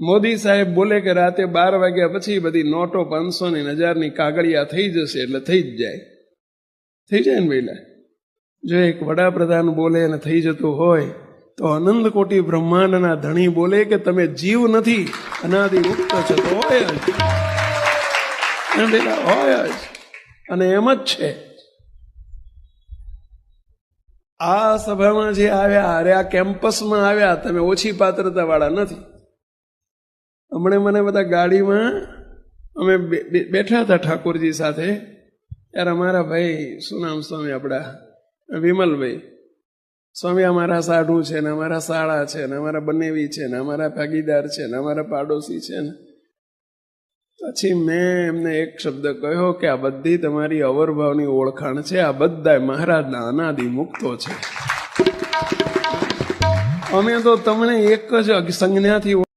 મોદી સાહેબ બોલે કે રાતે 12 વાગ્યા પછી બધી નોટો 500 ની 1000 ની કાગળિયા થઈ જશે, એટલે થઈ જ જાય. થઈ જાય ને ભાઈલા. જો એક વડાપ્રધાન બોલે અને થઈ જતું હોય તો અનંત કોટી બ્રહ્માંડના ધણી બોલે કે તમે જીવ નથી, અનાદિ મુક્ત છો, તો હોય જ. હોય જ. અને એમ જ છે. આ સભામાં જે આવ્યા, અરે આ કેમ્પસમાં આવ્યા, તમે ઓછી પાત્રતા વાળા નથી. હમણાં મને બધા ગાડીમાં અમે બેઠા હતા ઠાકોરજી સાથે, ત્યારે અમારા ભાઈ, શું નામ સ્વામી આપણા, વિમલભાઈ સ્વામી, અમારા સાઢુ છે ને, અમારા શાળા છે ને, અમારા બનેવી છે ને, અમારા ભાગીદાર છે ને, અમારા પાડોશી છે ને. પછી મેં એમને એક શબ્દ કહ્યો કે આ બધી તમારી અવરભાવની ઓળખાણ છે, આ બધા મહારાજના અનાદિ મુક્તો છે. અમે તો તમને એક જ સંજ્ઞાથી